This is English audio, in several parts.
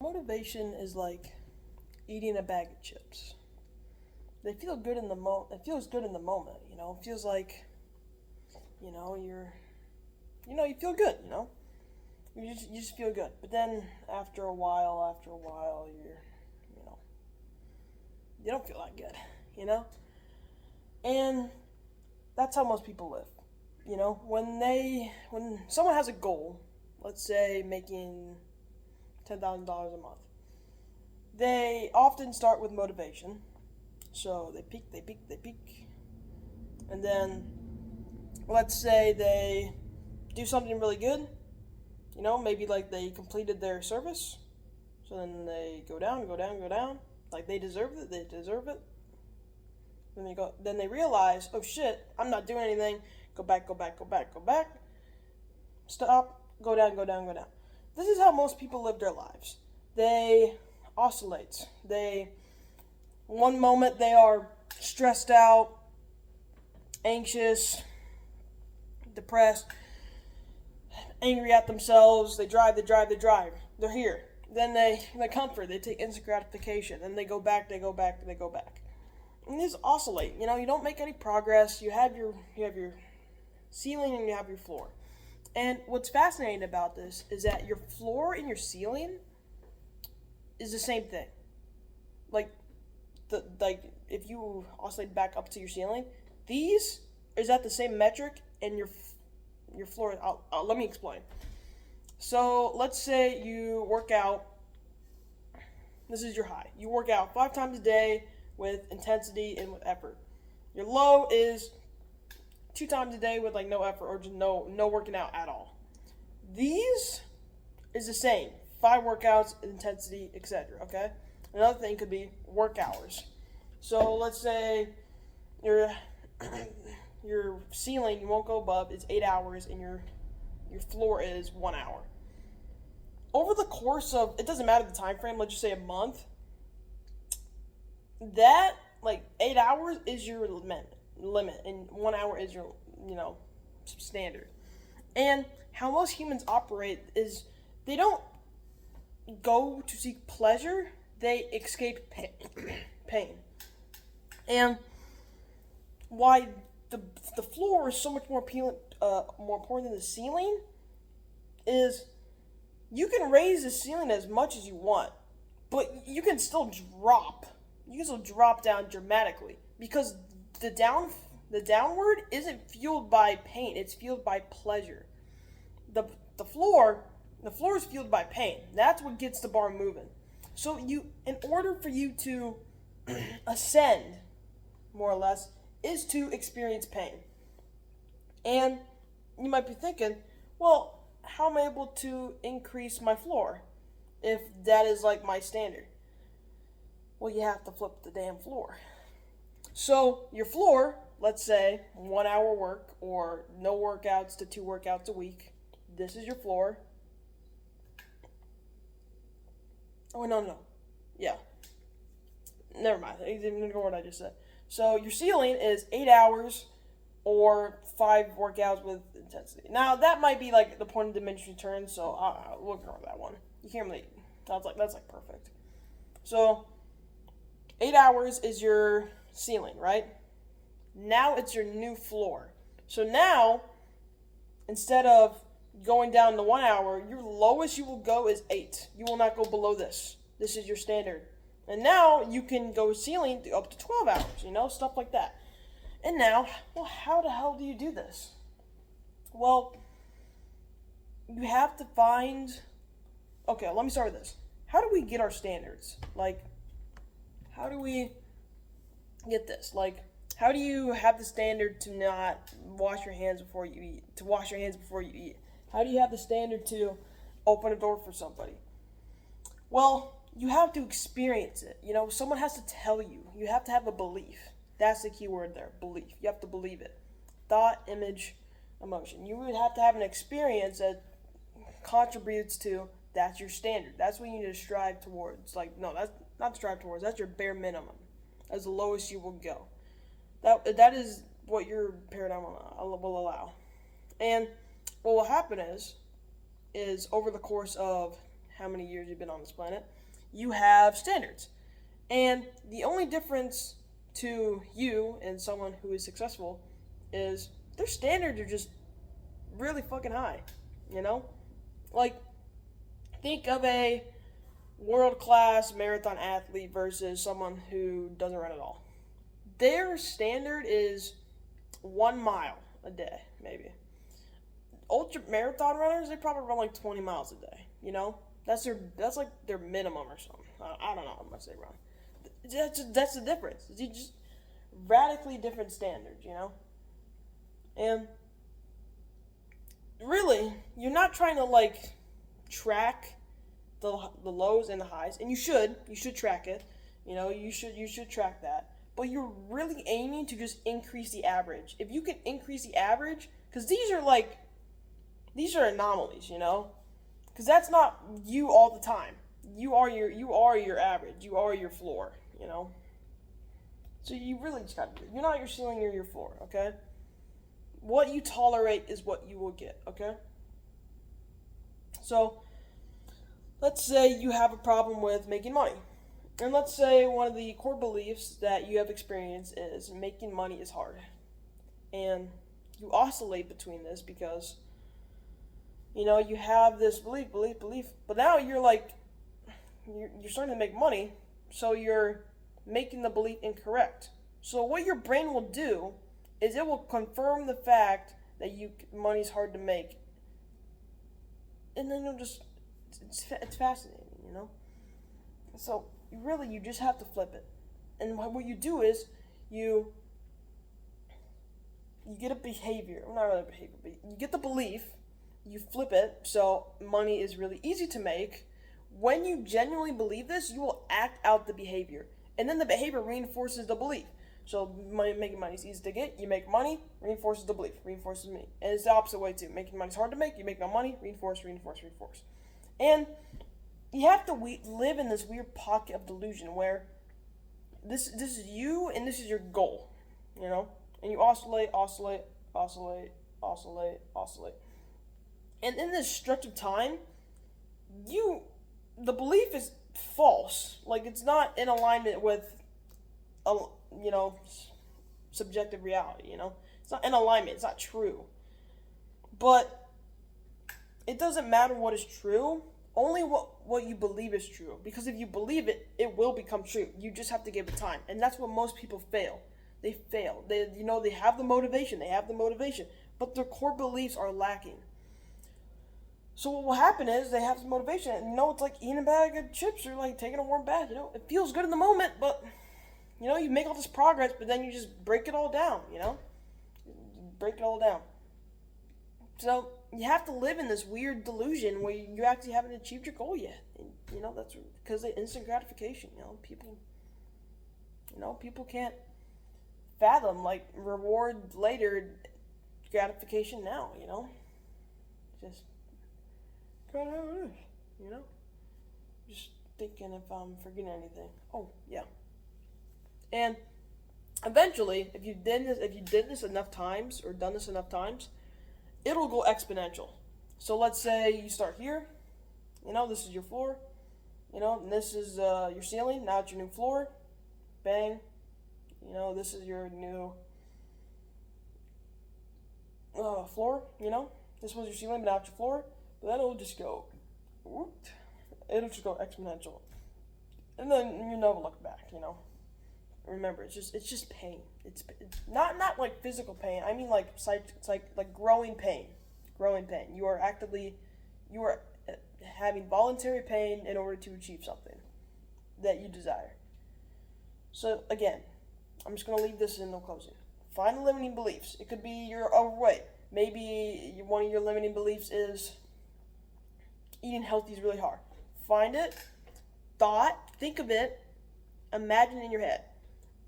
Motivation is like eating a bag of chips. They feel good in the It feels good in the moment. It feels like you know you're you feel good. You just feel good. But then after a while, you know you don't feel that good. You know, and that's how most people live. When someone has a goal, let's say making $10,000 a month, they often start with motivation. So they peak, they peak, they peak. And then let's say they do something really good, maybe like they completed their service. So then they go down, go down, go down. Like they deserve it. Then they realize, oh shit, I'm not doing anything. Go back, go back, go back, go back. Stop, go down, go down, go down. This is how most people live their lives. They oscillate. One moment they are stressed out, anxious, depressed, angry at themselves. They drive, they drive, they drive. They're here. Then they comfort. They take instant gratification. Then they go back, they go back, they go back. And these oscillate. You don't make any progress. You have your ceiling and you have your floor. And what's fascinating about this is that your floor and your ceiling is the same thing. Like if you oscillate back up to your ceiling, these is at the same metric, and your floor. Let me explain. So let's say you work out. This is your high. You work out 5 times a day with intensity and with effort. Your low is 2 times a day with like no effort or just no working out at all. These is the same. 5 workouts, intensity, etc. Okay. Another thing could be work hours. So let's say your your ceiling you won't go above is 8 hours, and your floor is 1 hour. Over the course of, it doesn't matter the time frame. Let's just say a month. That like 8 hours is your limit, and 1 hour is your standard. And how most humans operate is they don't go to seek pleasure, they escape pain. And why the floor is so much more more important than the ceiling is you can raise the ceiling as much as you want, but you can still drop. You can still drop down dramatically because the downward isn't fueled by pain; it's fueled by pleasure. The the floor the floor is fueled by pain. That's what gets the bar moving. So in order for you to ascend, more or less, is to experience pain. And you might be thinking, well, how am I able to increase my floor if that is like my standard? Well, you have to flip the damn floor. So your floor, let's say 1 hour work or no workouts to 2 workouts a week. This is your floor. Oh, no. Yeah. Never mind. Ignore what I just said. So your ceiling is 8 hours or 5 workouts with intensity. Now, that might be like the point of diminishing returns, so we'll ignore that one. You can't really, that's like perfect. So 8 hours is your ceiling, right? Now it's your new floor. So now, instead of going down to 1 hour, your lowest you will go is 8. You will not go below this. This is your standard. And now you can go ceiling up to 12 hours, stuff like that. And now, well, how the hell do you do this? Well, you have to find. Okay, let me start with this. How do we get our standards? Like, how do we get this? Like, how do you have the standard to not wash your hands before you eat? To wash your hands before you eat? How do you have the standard to open a door for somebody? Well, you have to experience it. Someone has to tell you. You have to have a belief. That's the key word there, belief. You have to believe it. Thought, image, emotion. You would have to have an experience that contributes to that's your standard. That's what you need to strive towards. Like, no, that's not strive towards. That's your bare minimum. That's the lowest you will go. That is what your paradigm will allow. And what will happen is over the course of how many years you've been on this planet, you have standards. And the only difference to you and someone who is successful is their standards are just really fucking high, you know? Like, think of a world-class marathon athlete versus someone who doesn't run at all. Their standard is 1 mile a day, maybe. Ultra marathon runners, they probably run like 20 miles a day, you know? That's like their minimum or something. I don't know how much they run. That's the difference. It's just radically different standards, you know? And really, you're not trying to like track the lows and the highs, and you should track it. You know, you should track that. But you're really aiming to just increase the average. If you can increase the average, because these are anomalies, you know, because that's not you all the time. You are your average. You are your floor, you know. So you really just got to do it. You're not your ceiling, you're your floor, okay? What you tolerate is what you will get, okay? So, let's say you have a problem with making money. And let's say one of the core beliefs that you have experienced is making money is hard. And you oscillate between this because, you know, you have this belief, but now you're like, you're starting to make money, so you're making the belief incorrect. So what your brain will do is it will confirm the fact that money's hard to make. And then it's fascinating, you know? So you just have to flip it. And what you do is you get a behavior, well, not really a behavior, but you get the belief, you flip it, so money is really easy to make. When you genuinely believe this, you will act out the behavior. And then the behavior reinforces the belief. So making money is easy to get. You make money, reinforces the belief, reinforces me. And it's the opposite way too. Making money is hard to make. You make no money, reinforce. And you have to live in this weird pocket of delusion where this is you and this is your goal, you know? And you oscillate. And in this stretch of time, the belief is false. Like, it's not in alignment with, you know, subjective reality, you know? It's not in alignment. It's not true. But it doesn't matter what is true. Only what you believe is true. Because if you believe it, it will become true. You just have to give it time. And that's what most people fail. They fail. They have the motivation. But their core beliefs are lacking. So what will happen is they have some motivation. And, you know, it's like eating a bag of chips or like taking a warm bath. You know, it feels good in the moment, but, you know, you make all this progress, but then you just break it all down, you know? So you have to live in this weird delusion where you actually haven't achieved your goal yet. And, you know, that's because of instant gratification. You know, people can't fathom like reward later, gratification now. You know, just kind of how it is. You know, just thinking if I'm forgetting anything. Oh yeah, and eventually, if you did this enough times or done this enough times, it'll go exponential. So let's say you start here, you know, this is your floor, you know, and this is your ceiling, now it's your new floor, bang, you know, this is your new floor, you know, this was your ceiling, but now it's your floor, but then it'll just go exponential, and then you never look back, you know. Remember, it's just pain. It's not like physical pain. I mean like like growing pain. You are having voluntary pain in order to achieve something that you desire. So again, I'm just gonna leave this in the closing. Find limiting beliefs. It could be you're overweight. Maybe one of your limiting beliefs is eating healthy is really hard. Find it, think of it, imagine in your head.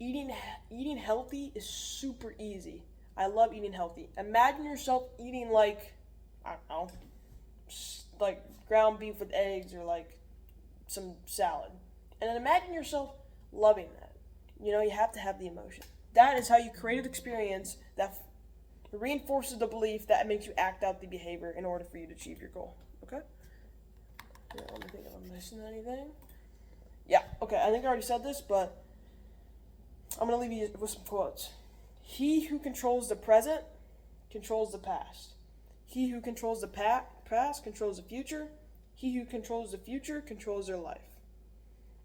Eating healthy is super easy. I love eating healthy. Imagine yourself eating like, I don't know, like ground beef with eggs or like some salad. And then imagine yourself loving that. You know, you have to have the emotion. That is how you create an experience that reinforces the belief that makes you act out the behavior in order for you to achieve your goal. Okay? Yeah, let me think if I'm missing anything. Yeah, okay, I think I already said this, but I'm going to leave you with some quotes. He who controls the present controls the past. He who controls the past controls the future. He who controls the future controls their life.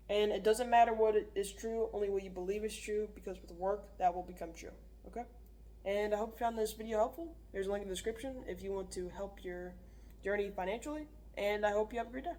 And it doesn't matter what is true, only what you believe is true, because with work, that will become true. Okay? And I hope you found this video helpful. There's a link in the description if you want to help your journey financially. And I hope you have a great day.